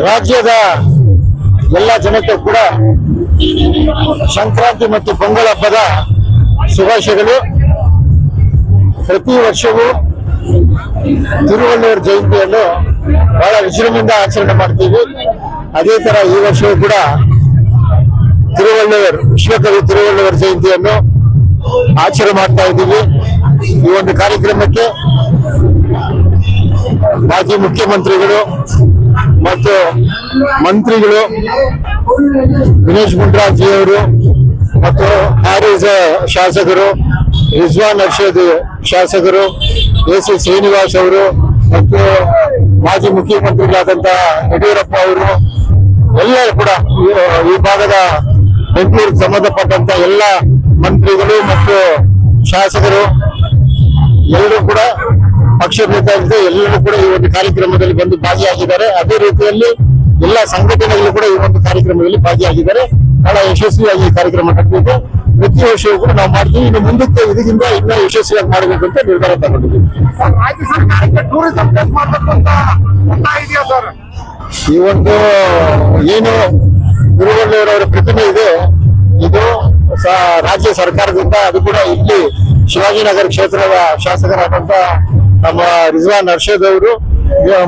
ರಾಜ್ಯದ ಎಲ್ಲ ಜನತೆ ಕೂಡ ಸಂಕ್ರಾಂತಿ ಮತ್ತು ಪೊಂಗಲ್ ಹಬ್ಬದ ಶುಭಾಶಯಗಳು. ಪ್ರತಿ ವರ್ಷವೂ ತಿರುವಳ್ಳುವರ್ ಜಯಂತಿಯನ್ನು ಬಹಳ ವಿಜೃಂಭಣೆಯಿಂದ ಆಚರಣೆ ಮಾಡ್ತೀವಿ. ಅದೇ ತರ ಈ ವರ್ಷವೂ ಕೂಡ ವಿಶ್ವಕವಿ ತಿರುವಳ್ಳುವರ್ ಜಯಂತಿಯನ್ನು ಆಚರಣೆ ಮಾಡ್ತಾ ಇದ್ದೀವಿ. ಈ ಒಂದು ಕಾರ್ಯಕ್ರಮಕ್ಕೆ ಮಾಜಿ ಮುಖ್ಯಮಂತ್ರಿಗಳು ಮತ್ತು ಮಂತ್ರಿಗಳು ದಿನೇಶ್ ಗುಂಡೂರಾವ್ ಜಿ ಅವರು ಮತ್ತು ಹಾರೀಸ್ ಶಾಸಕರು, ರಿಜ್ವಾನ್ ಅರ್ಷದ್ ಶಾಸಕರು, ಎಸಿ ಶ್ರೀನಿವಾಸ್ ಅವರು ಮತ್ತು ಮಾಜಿ ಮುಖ್ಯಮಂತ್ರಿಗಳಾದಂತಹ ಯಡಿಯೂರಪ್ಪ ಅವರು ಎಲ್ಲರೂ ಕೂಡ ಈ ಭಾಗದ ಬೆಂಗಳೂರಿಗೆ ಸಂಬಂಧಪಟ್ಟಂತ ಎಲ್ಲ ಮಂತ್ರಿಗಳು ಮತ್ತು ಶಾಸಕರು ಎಲ್ಲರೂ ಕೂಡ ಪಕ್ಷಭೇದ ಇಲ್ಲದೆ ಎಲ್ಲರೂ ಕೂಡ ಈ ಒಂದು ಕಾರ್ಯಕ್ರಮದಲ್ಲಿ ಬಂದು ಭಾಗಿಯಾಗಿದ್ದಾರೆ. ಅದೇ ರೀತಿಯಲ್ಲಿ ಎಲ್ಲ ಸಂಘಟನೆಗಳು ಕೂಡ ಈ ಒಂದು ಕಾರ್ಯಕ್ರಮದಲ್ಲಿ ಭಾಗಿಯಾಗಿದ್ದಾರೆ. ಬಹಳ ಯಶಸ್ವಿಯಾಗಿ ಈ ಕಾರ್ಯಕ್ರಮ ನಡೆದಿದೆ. ಪ್ರತಿ ವರ್ಷವೂ ಕೂಡ ನಾವು ಮಾಡ್ತೀವಿ. ಇನ್ನು ಮುಂದಕ್ಕೆ ಇದಕ್ಕಿಂತ ಇನ್ನೂ ಯಶಸ್ವಿಯಾಗಿ ಮಾಡಬೇಕು ಅಂತ ನಿರ್ಧಾರ ತಗೊಂಡಿದ್ದೀವಿ. ರಾಜ್ಯ ಸರ್ಕಾರಕ್ಕೆ ಟೂರಿಸಂ ಪ್ಲೇಸ್ ಮಾಡಬೇಕು ಅಂತ ಇದೆಯಾ ಸರ್? ಈ ಒಂದು ಏನು ತಿರುವಳ್ಳುವರವರ ಪ್ರತಿಮೆ ಇದೆ, ಇದು ರಾಜ್ಯ ಸರ್ಕಾರದಿಂದ, ಅದು ಕೂಡ ಇಲ್ಲಿ ಶಿವಾಜಿನಗರ ಕ್ಷೇತ್ರದ ಶಾಸಕರಾದಂತ ನಮ್ಮ ರಿಜ್ವಾನ್ ಅರ್ಷದ್ ಅವರು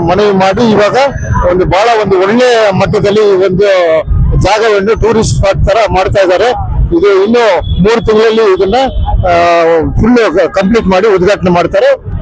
ಮನವಿ ಮಾಡಿ ಇವಾಗ ಬಹಳ ಒಳ್ಳೆ ಮಟ್ಟದಲ್ಲಿ ಒಂದು ಜಾಗವನ್ನು ಟೂರಿಸ್ಟ್ ಸ್ಪಾಟ್ ತರ ಮಾಡ್ತಾ ಇದ್ದಾರೆ. ಇದು ಇನ್ನು 3 ತಿಂಗಳಲ್ಲಿ ಇದನ್ನ ಫುಲ್ ಕಂಪ್ಲೀಟ್ ಮಾಡಿ ಉದ್ಘಾಟನೆ ಮಾಡ್ತಾರೆ.